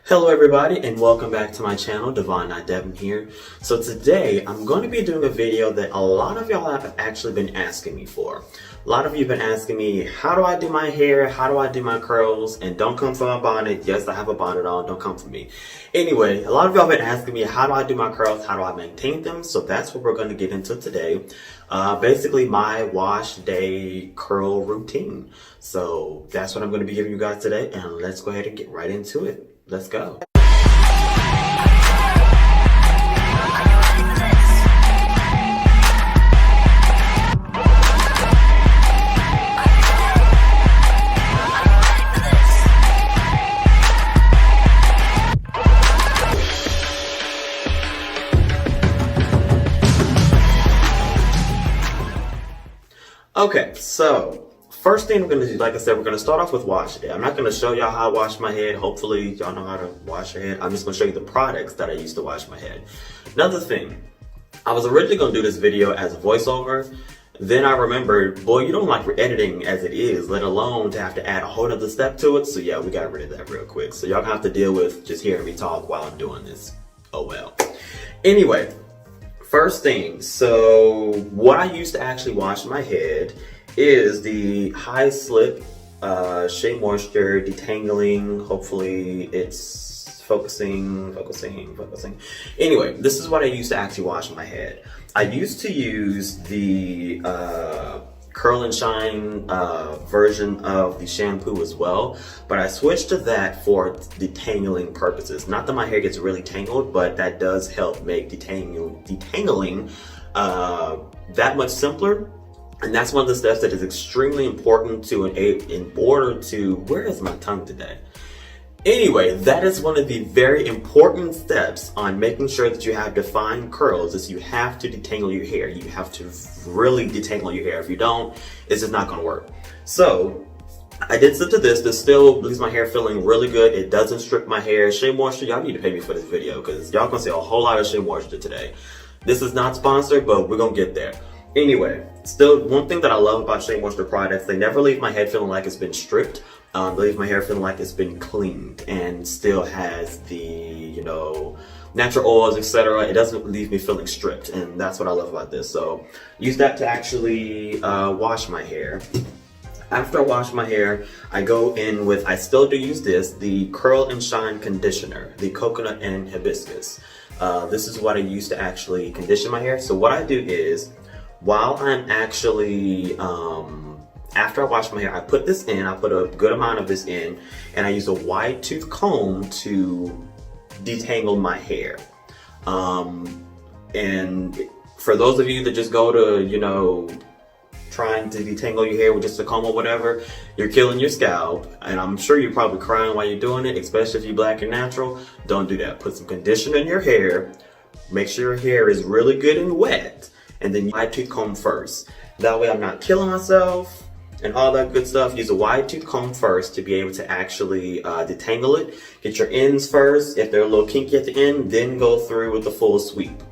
Hello everybody and welcome back to my channel, Devon Not Devin here. So today I'm going to be doing a video that a lot of y'all have actually been asking me for. A lot of you have been asking me, how do I do my hair? How do I do my curls? And don't come for my bonnet. Yes, I have a bonnet on. Don't come for me. Anyway, a lot of y'all have been asking me, how do I do my curls? How do I maintain them? So that's what we're going to get into today. Basically my wash day curl routine. So that's what I'm going to be giving you guys today. And let's go ahead and get right into it. Let's go. Okay, so first thing we're going to do, like I said, we're going to start off with wash day. I'm not going to show y'all how I wash my head. Hopefully y'all know how to wash your head. I'm just going to show you the products that I use to wash my head. Another thing, I was originally going to do this video as a voiceover. Then I remembered, boy, you don't like editing as it is, let alone to have to add a whole other step to it. So yeah, we got rid of that real quick. So y'all gonna have to deal with just hearing me talk while I'm doing this. Oh well. Anyway, first thing, so what I use to actually wash my head is the High Slip Shea Moisture Detangling. Hopefully it's focusing. Anyway, this is what I use to actually wash my head. I used to use the Curl and Shine version of the shampoo as well, but I switched to that for detangling purposes. Not that my hair gets really tangled, but that does help make detangling that much simpler. And that's one of the steps that is extremely important to in order to, where is my tongue today? Anyway, that is one of the very important steps on making sure that you have defined curls, is you have to detangle your hair. You have to really detangle your hair. If you don't, it's just not gonna work. So I did switch to this. This still leaves my hair feeling really good. It doesn't strip my hair. Shea Moisture, y'all need to pay me for this video because y'all gonna see a whole lot of Shea Moisture today. This is not sponsored, but we're gonna get there. Anyway, still one thing that I love about Shea Moisture products, they never leave my head feeling like it's been stripped. They leave my hair feeling like it's been cleaned and still has the, you know, natural oils, etc. It doesn't leave me feeling stripped, and that's what I love about this. So use that to actually wash my hair. After I wash my hair, I go in with, I still do use this, the Curl and Shine Conditioner, the Coconut and Hibiscus. This is what I use to actually condition my hair. So what I do is, while I'm actually, after I wash my hair, I put this in, I put a good amount of this in, and I use a wide tooth comb to detangle my hair. And for those of you that just go to, you know, trying to detangle your hair with just a comb or whatever, you're killing your scalp, and I'm sure you're probably crying while you're doing it, especially if you're black and natural. Don't do that. Put some conditioner in your hair, make sure your hair is really good and wet, and then wide tooth comb first. That way I'm not killing myself and all that good stuff. Use a wide tooth comb first to be able to actually detangle it. Get your ends first. If they're a little kinky at the end, then go through with the full sweep.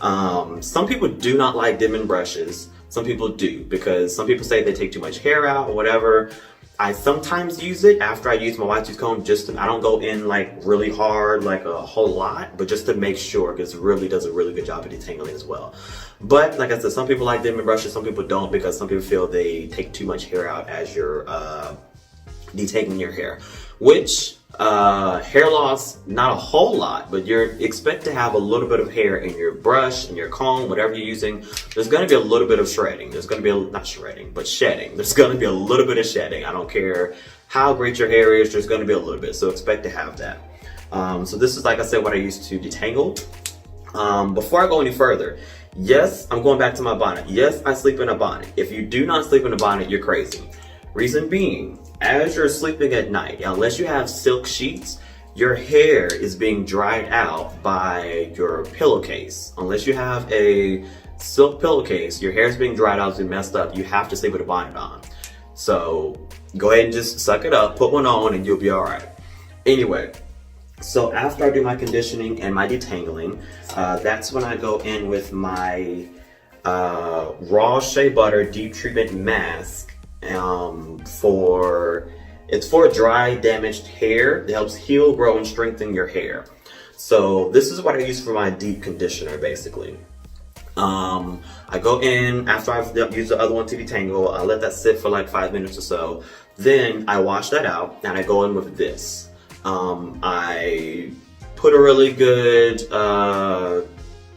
Some people do not like Denman brushes. Some people do, because some people say they take too much hair out or whatever. I sometimes use it after I use my wide tooth comb, just to, I don't go in like really hard, like a whole lot, but just to make sure, because it really does a really good job of detangling as well. But like I said, some people like Denman brushes, some people don't, because some people feel they take too much hair out as you're detangling your hair. Which, hair loss, not a whole lot, but you expect to have a little bit of hair in your brush, in your comb, whatever you're using. There's gonna be a little bit of shredding. There's gonna be, not shredding, but shedding. There's gonna be a little bit of shedding. I don't care how great your hair is, there's gonna be a little bit, so expect to have that. So this is, like I said, what I use to detangle. Before I go any further, yes, I'm going back to my bonnet. Yes, I sleep in a bonnet. If you do not sleep in a bonnet, you're crazy. Reason being, as you're sleeping at night, unless you have silk sheets, your hair is being dried out by your pillowcase. Unless you have a silk pillowcase, your hair is being dried out, it's been messed up. You have to sleep with a bonnet on. So go ahead and just suck it up, put one on, and you'll be all right. Anyway, so after I do my conditioning and my detangling, that's when I go in with my raw shea butter deep treatment mask for It's for dry, damaged hair. It helps heal, grow, and strengthen your hair. So this is what I use for my deep conditioner, basically. I go in after I've used the other one to detangle. I let that sit for like 5 minutes or so. Then I wash that out and I go in with this. I put a really good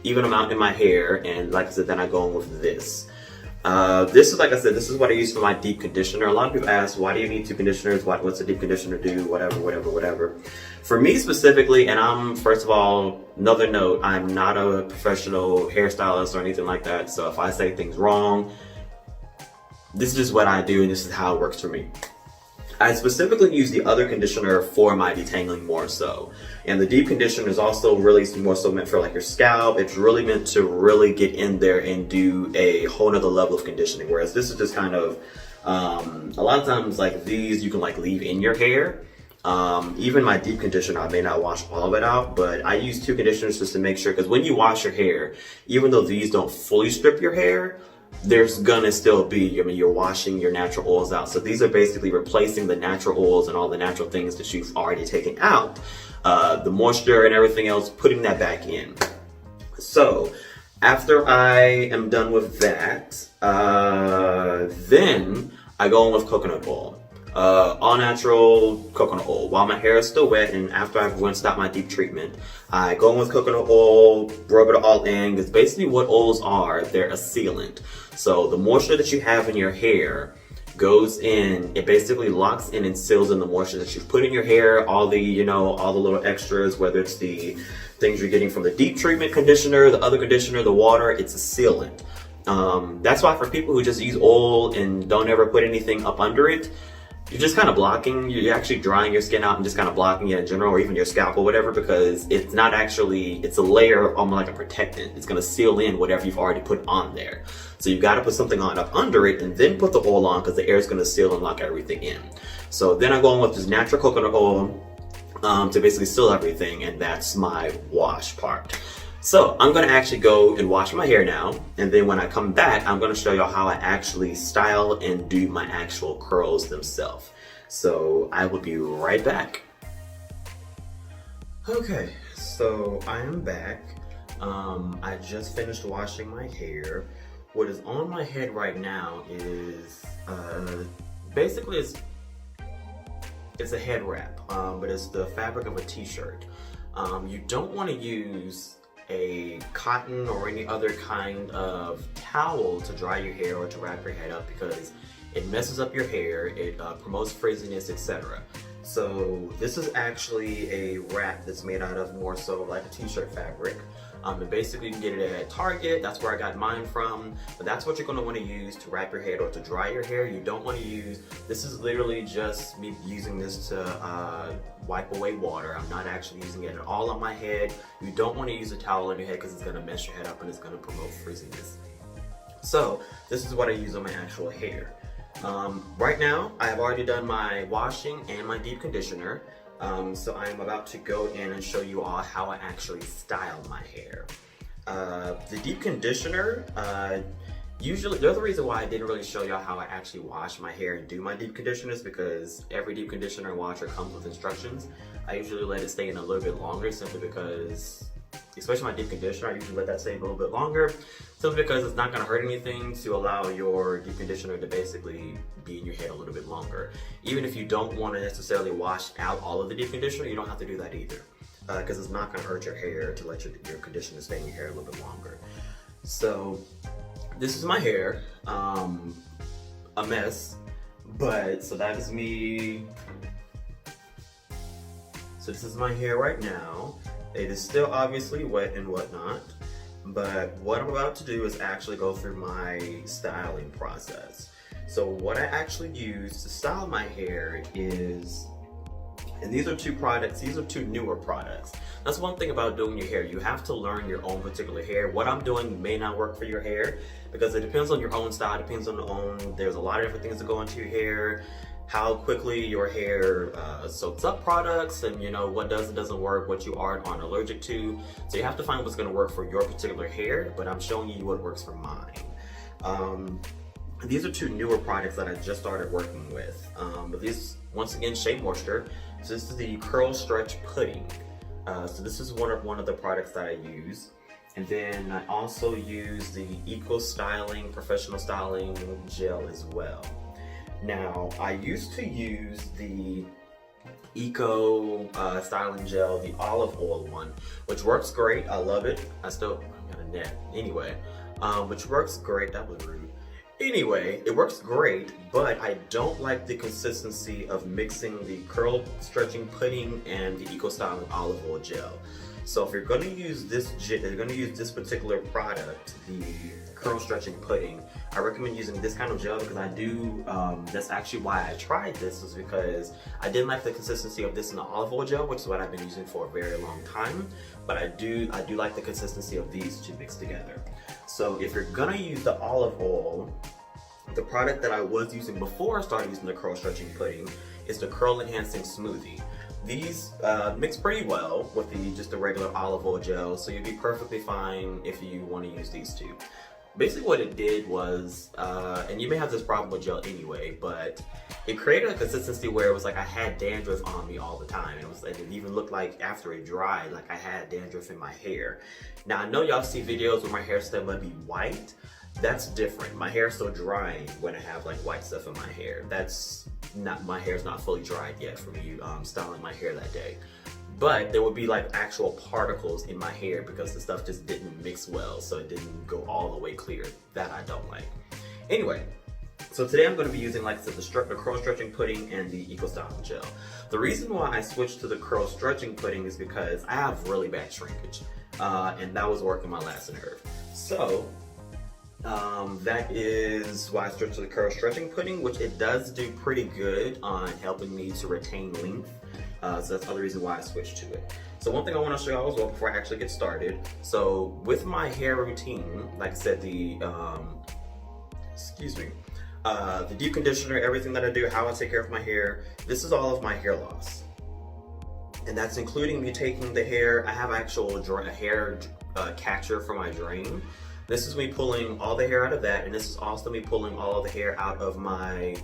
even amount in my hair, and like I said, then I go in with this. This is, like I said, this is what I use for my deep conditioner. A lot of people ask, why do you need two conditioners? What's a deep conditioner do? Whatever. For me specifically, and I'm, first of all, another note, I'm not a professional hairstylist or anything like that. So if I say things wrong, this is just what I do and this is how it works for me. I specifically use the other conditioner for my detangling more so. And the deep conditioner is also really more so meant for like your scalp. It's really meant to really get in there and do a whole nother level of conditioning. Whereas this is just kind of, a lot of times like these you can like leave in your hair. Even my deep conditioner, I may not wash all of it out, but I use two conditioners just to make sure, because when you wash your hair, even though these don't fully strip your hair, there's gonna still be, I mean, you're washing your natural oils out. So these are basically replacing the natural oils and all the natural things that you've already taken out, the moisture and everything else, putting that back in. So after I am done with that, then I go in with coconut oil. All natural coconut oil. While my hair is still wet and after I've rinsed out my deep treatment, I go in with coconut oil, rub it all in, because basically what oils are, they're a sealant. So the moisture that you have in your hair goes in, it basically locks in and seals in the moisture that you've put in your hair, all the, you know, all the little extras, whether it's the things you're getting from the deep treatment conditioner, the other conditioner, the water, it's a sealant. That's why for people who just use oil and don't ever put anything up under it, you're just kind of blocking, you're actually drying your skin out and just kind of blocking it in general, or even your scalp or whatever, because it's not actually, it's a layer almost like a protectant. It's gonna seal in whatever you've already put on there. So you've got to put something on up under it and then put the oil on, because the air is gonna seal and lock everything in. So then I go in with this natural coconut oil to basically seal everything, and that's my wash part. So I'm gonna actually go and wash my hair now, and then when I come back, I'm gonna show y'all how I actually style and do my actual curls themselves. So I will be right back. Okay, so I am back. I just finished washing my hair. What is on my head right now is basically it's a head wrap, but it's the fabric of a t-shirt. You don't want to use a cotton or any other kind of towel to dry your hair or to wrap your head up, because it messes up your hair, it promotes frizziness, etc. So this is actually a wrap that's made out of more so like a t-shirt fabric. And basically you can get it at Target, that's where I got mine from, but that's what you're going to want to use to wrap your head or to dry your hair. You don't want to use, this is literally just me using this to wipe away water. I'm not actually using it at all on my head. You don't want to use a towel on your head because it's going to mess your head up and it's going to promote frizziness. So this is what I use on my actual hair. Right now I have already done my washing and my deep conditioner. So I'm about to go in and show you all how I actually style my hair. The deep conditioner, usually, the other reason why I didn't really show y'all how I actually wash my hair and do my deep conditioner is because every deep conditioner and washer comes with instructions. I usually let it stay in a little bit longer simply because, especially my deep conditioner, I usually let that stay a little bit longer simply because it's not going to hurt anything to allow your deep conditioner to basically be in your hair a little bit longer. Even if you don't want to necessarily wash out all of the deep conditioner, you don't have to do that either, because it's not going to hurt your hair to let your conditioner stay in your hair a little bit longer. So this is my hair, a mess, but so that is me. So this is my hair right now. It is still obviously wet and whatnot, but what I'm about to do is actually go through my styling process. So what I actually use to style my hair is, and these are two products, these are two newer products. That's one thing about doing your hair. You have to learn your own particular hair. What I'm doing may not work for your hair because it depends on your own style, depends on there's a lot of different things that go into your hair, how quickly your hair soaks up products, and you know what does and doesn't work, what you aren't allergic to. So you have to find what's gonna work for your particular hair, but I'm showing you what works for mine. These are two newer products that I just started working with. But these, once again, Shea Moisture. So this is the Curl Stretch Pudding. So this is one of the products that I use. And then I also use the Eco Styling Professional Styling Gel as well. Now, I used to use the Eco Styling Gel, the olive oil one, which works great. I love it. I'm got a net. Anyway, which works great. That was rude. Anyway, it works great, but I don't like the consistency of mixing the curl stretching pudding and the Eco Styling olive oil gel. So if you're going to use this particular product, the curl stretching pudding, I recommend using this kind of gel because I do, that's actually why I tried this, is because I didn't like the consistency of this in the olive oil gel, which is what I've been using for a very long time, but I do like the consistency of these two mixed together. So if you're gonna use the olive oil, the product that I was using before I started using the curl stretching pudding is the Curl Enhancing Smoothie. These mix pretty well with just the regular olive oil gel, so you'd be perfectly fine if you want to use these two. Basically what it did was, and you may have this problem with gel anyway, but it created a consistency where it was like I had dandruff on me all the time. It even looked like after it dried, like I had dandruff in my hair. Now I know y'all see videos where my hair still might be white. That's different. My hair is still drying when I have like white stuff in my hair. My hair's not fully dried yet from me styling my hair that day. But there would be like actual particles in my hair because the stuff just didn't mix well, so it didn't go all the way clear. That I don't like. Anyway, so today I'm going to be using, like I said, the curl stretching pudding and the Eco Styling Gel. The reason why I switched to the curl stretching pudding is because I have really bad shrinkage, and that was working my last nerve. So that is why I switched to the curl stretching pudding, which it does do pretty good on helping me to retain length. So that's the other reason why I switched to it. So one thing I want to show y'all as well before I actually get started. So with my hair routine, like I said, the deep conditioner, everything that I do, how I take care of my hair, this is all of my hair loss. And that's including me taking the hair. I have actual hair catcher for my drain. This is me pulling all the hair out of that, and this is also me pulling all of the hair out of my,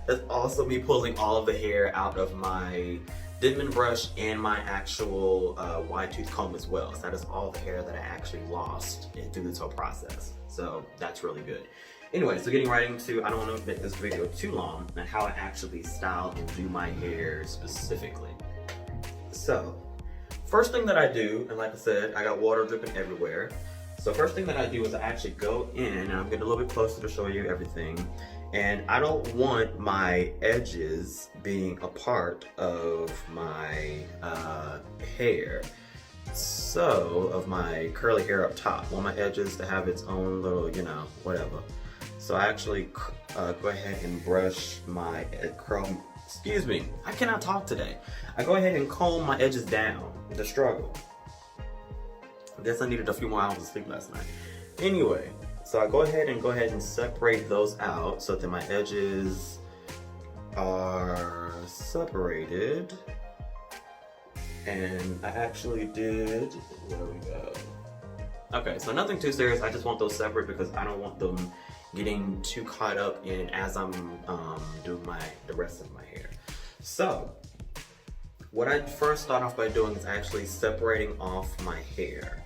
that's also me pulling all of the hair out of my Denman brush and my actual wide tooth comb as well. So that is all the hair that I actually lost through this whole process. So that's really good. Anyway, so getting right into, I don't want to make this video too long, and how I actually style and do my hair specifically. So, first thing that I do, and like I said, I got water dripping everywhere. So first thing that I do is I actually go in, and I'm getting a little bit closer to show you everything. And I don't want my edges being a part of my hair. So, of my curly hair up top. I want my edges to have its own little, whatever. So I actually go ahead and brush my excuse me, I cannot talk today. I go ahead and comb my edges down, the struggle. I guess I needed a few more hours of sleep last night. Anyway, so I go ahead and separate those out so that my edges are separated. And I actually did, there we go. Okay, so nothing too serious. I just want those separate because I don't want them getting too caught up in as I'm doing the rest of my hair. So, what I first start off by doing is actually separating off my hair.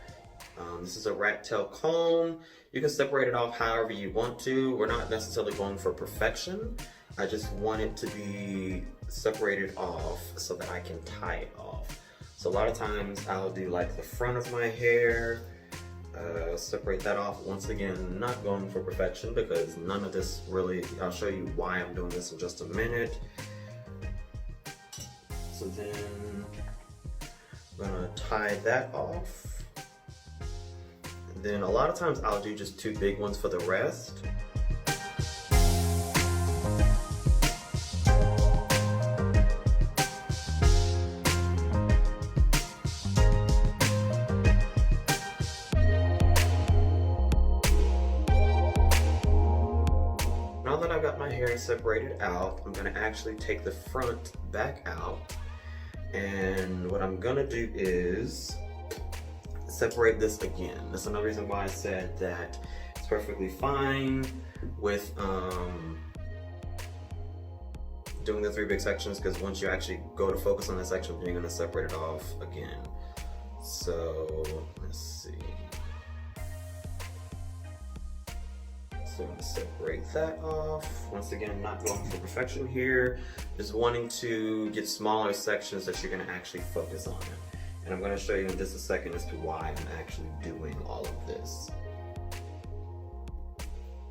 This is a rat tail comb. You can separate it off however you want to. We're not necessarily going for perfection. I just want it to be separated off so that I can tie it off. So a lot of times I'll do like the front of my hair, separate that off. Once again, not going for perfection because none of this really, I'll show you why I'm doing this in just a minute. So then I'm gonna tie that off. And then a lot of times I'll do just two big ones for the rest. Now that I've got my hair separated out, I'm gonna actually take the front back out. And what I'm gonna do is separate this again. That's another reason why I said that It's perfectly fine with doing the 3 big sections, because once you actually go to focus on that section, you're going to separate it off again. So let's see. So I'm going to separate that off. Once again, I'm not going for perfection here. Just wanting to get smaller sections that you're going to actually focus on. And I'm going to show you in just a second as to why I'm actually doing all of this.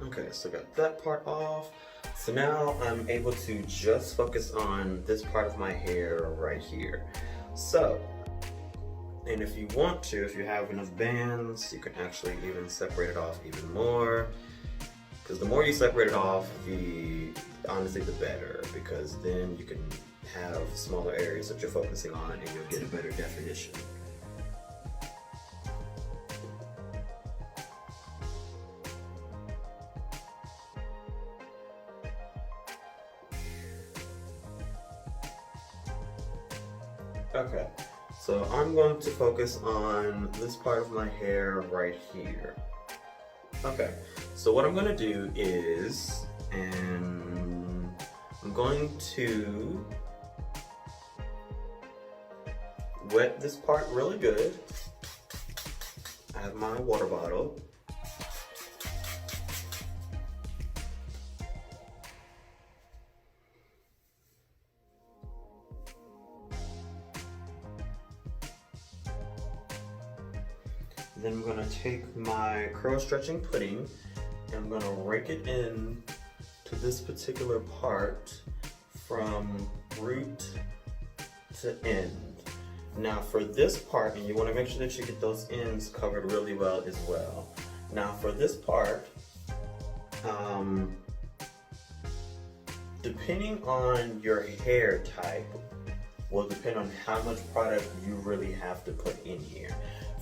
Okay, so I got that part off. So now I'm able to just focus on this part of my hair right here. So, and if you want to, if you have enough bands, you can actually even separate it off even more. Because the more you separate it off, honestly the better, because then you can have smaller areas that you're focusing on and you'll get a better definition. Okay, so I'm going to focus on this part of my hair right here. Okay, so what I'm going to do is, and I'm going to wet this part really good. I have my water bottle. Then I'm gonna take my curl stretching pudding and I'm gonna rake it in to this particular part from root to end. Now for this part, and you wanna make sure that you get those ends covered really well as well. Now for this part, depending on your hair type, will depend on how much product you really have to put in here.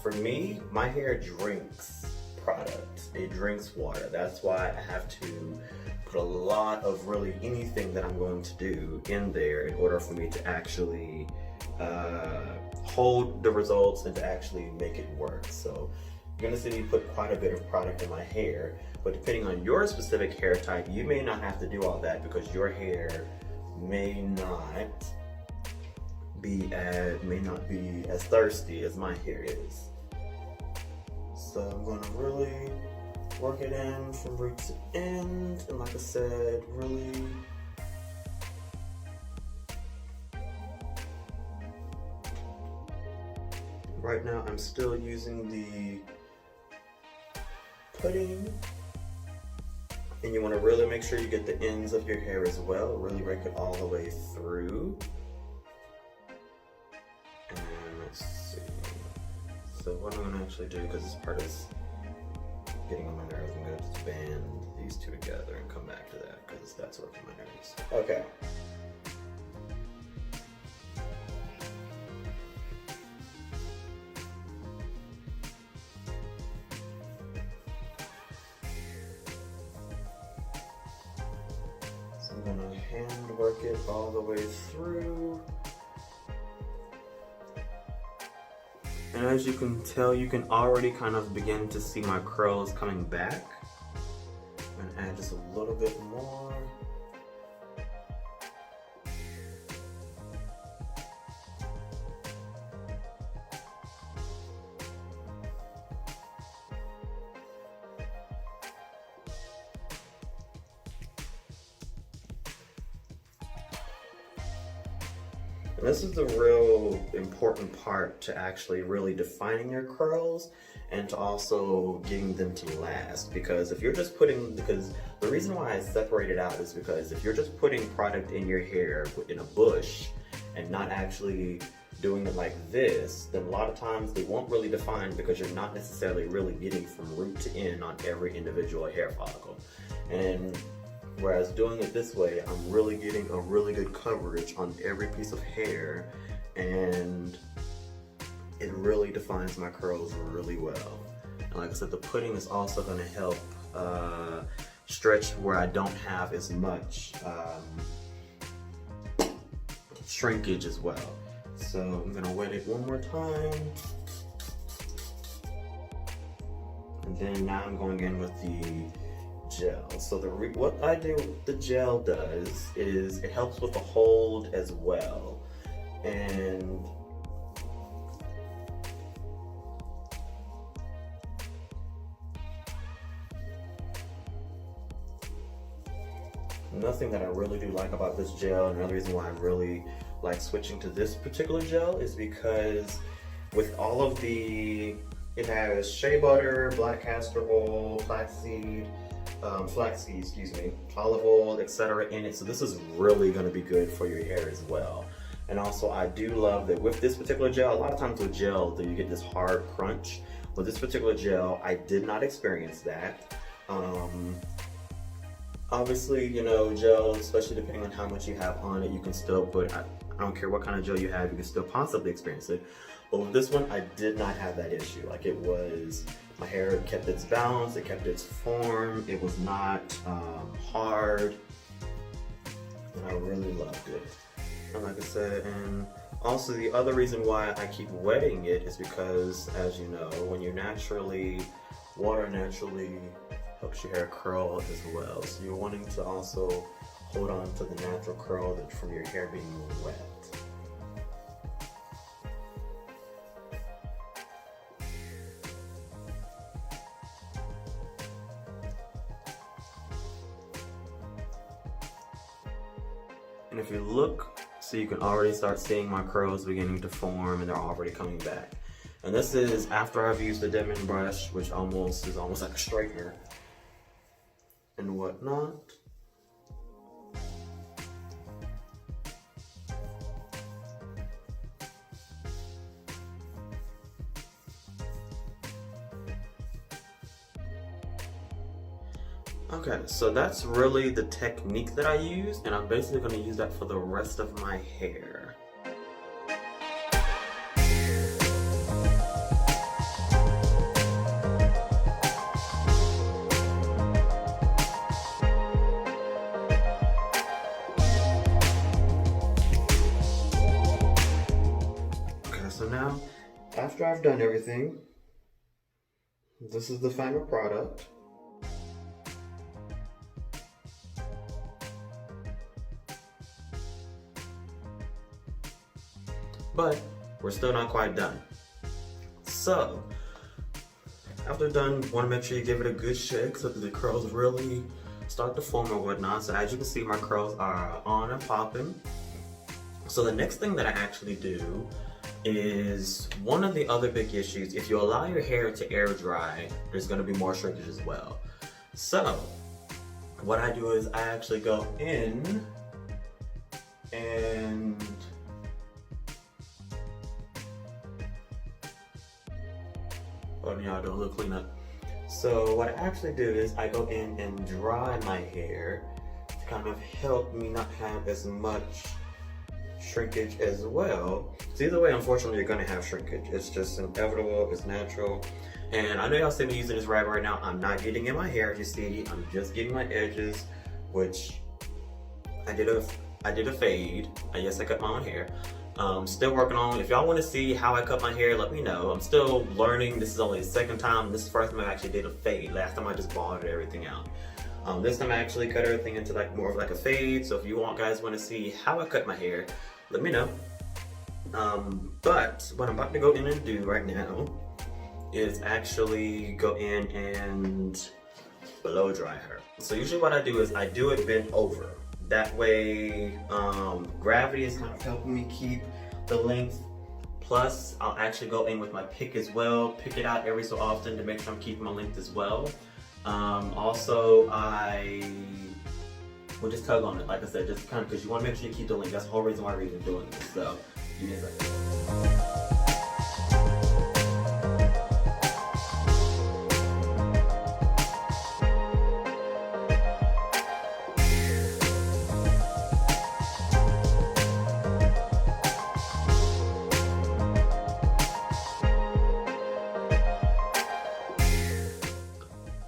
For me, my hair drinks product. It drinks water. That's why I have to put a lot of really anything that I'm going to do in there in order for me to actually hold the results and to actually make it work. So you're gonna see me put quite a bit of product in my hair, but depending on your specific hair type, you may not have to do all that because your hair may not be as thirsty as my hair is. So I'm gonna really work it in from root to end, and like I said, really right now I'm still using the pudding, and you want to really make sure you get the ends of your hair as well. Really rake it all the way through. And let's see. So what I'm gonna actually do, because this part is getting on my nerves, I'm gonna just band these two together and come back to that because that's working my nerves. Okay. So I'm gonna hand work it all the way through. And as you can tell, you can already kind of begin to see my curls coming back. I'm gonna add just a little bit more. And this is the real important part to actually really defining your curls and to also getting them to last. Because if you're just because the reason why I separate it out is because if you're just putting product in your hair in a bush and not actually doing it like this, then a lot of times they won't really define because you're not necessarily really getting from root to end on every individual hair follicle. And whereas doing it this way, I'm really getting a really good coverage on every piece of hair, and it really defines my curls really well. And like I said, the pudding is also going to help stretch where I don't have as much shrinkage as well. So I'm going to wet it one more time. And then now I'm going in with the gel. So what I do, the gel does is it helps with the hold as well. And nothing that I really do like about this gel, another reason why I really like switching to this particular gel is because with all of it has shea butter, black castor oil, flaxseed, olive oil, etc. in it. So this is really going to be good for your hair as well. And also I do love that with this particular gel, a lot of times with gel, you get this hard crunch. With this particular gel, I did not experience that. Obviously, you know, gel, especially depending on how much you have on it, you can still put, I don't care what kind of gel you have, you can still possibly experience it. But with this one, I did not have that issue. Like my hair kept its balance, it kept its form, it was not hard, and I really loved it. And like I said, and also the other reason why I keep wetting it is because, as you know, when water naturally helps your hair curl as well. So you're wanting to also hold on to the natural curl from your hair being wet. And if you look, so you can already start seeing my curls beginning to form and they're already coming back. And this is after I've used the Denman brush, which is almost like a straightener and whatnot. Okay, so that's really the technique that I use, and I'm basically going to use that for the rest of my hair. Okay, so now, after I've done everything, this is the final product. But we're still not quite done. So, after done, want to make sure you give it a good shake so that the curls really start to form or whatnot. So as you can see, my curls are on and popping. So the next thing that I actually do is one of the other big issues. If you allow your hair to air dry, there's going to be more shrinkage as well. So what I do is I actually go in and y'all do a little cleanup. So what I actually do is I go in and dry my hair to kind of help me not have as much shrinkage as well. So either way, unfortunately, you're gonna have shrinkage. It's just inevitable, it's natural. And I know y'all see me using this rag right now. I'm not getting in my hair, as you see. I'm just getting my edges, which I did a fade. Yes, I cut my own hair. Still working on it. If y'all want to see how I cut my hair, let me know. I'm still learning. This is only the second time. This is the first time I actually did a fade. Last time I just balled everything out. This time I actually cut everything into like more of like a fade. So if you guys want to see how I cut my hair, let me know. But what I'm about to go in and do right now is actually go in and blow dry her. So usually what I do is I do it bent over. That way, gravity is kind of helping me keep the length. Plus, I'll actually go in with my pick as well, pick it out every so often to make sure I'm keeping my length as well. Also, I will just tug on it, like I said, just kind of because you want to make sure you keep the length. That's the whole reason why we're even doing this. So, give me a second.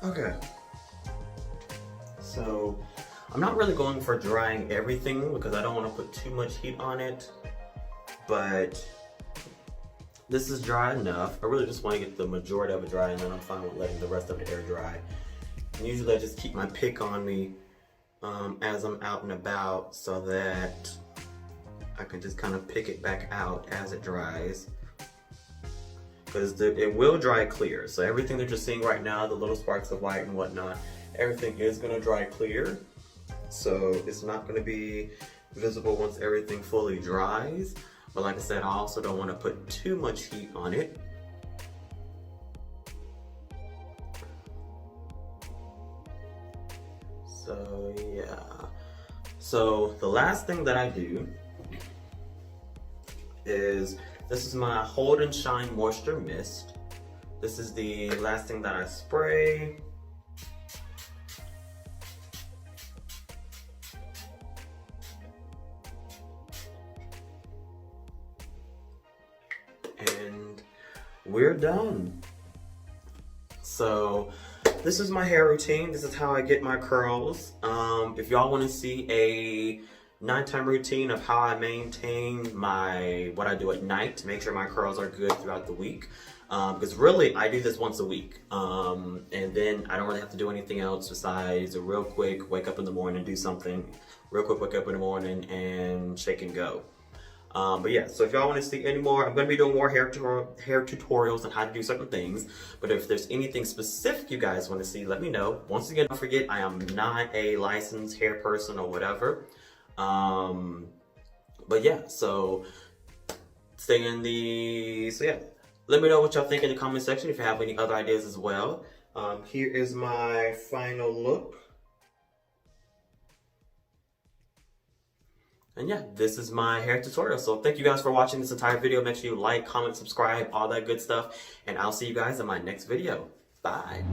Okay, so I'm not really going for drying everything because I don't want to put too much heat on it, but this is dry enough. I really just want to get the majority of it dry, and then I'm fine with letting the rest of it air dry. And usually I just keep my pick on me as I'm out and about so that I can just kind of pick it back out as it dries. Because it will dry clear. So everything that you're seeing right now, the little sparks of white and whatnot, everything is going to dry clear. So it's not going to be visible once everything fully dries. But like I said, I also don't want to put too much heat on it. So yeah. So the last thing that I do is, this is my Hold and Shine Moisture Mist. This is the last thing that I spray. And we're done. So this is my hair routine. This is how I get my curls. If y'all want to see a nighttime routine of how I maintain what I do at night to make sure my curls are good throughout the week. Because really, I do this once a week. And then I don't really have to do anything else besides a real quick wake up in the morning, do something. Real quick wake up in the morning and shake and go. But yeah, so if y'all want to see any more, I'm going to be doing more hair tutorials on how to do certain things. But if there's anything specific you guys want to see, let me know. Once again, don't forget, I am not a licensed hair person or whatever. But yeah, so so yeah, let me know what y'all think in the comment section if you have any other ideas as well. Here is my final look. And yeah, this is my hair tutorial. So thank you guys for watching this entire video. Make sure you like, comment, subscribe, all that good stuff. And I'll see you guys in my next video. Bye.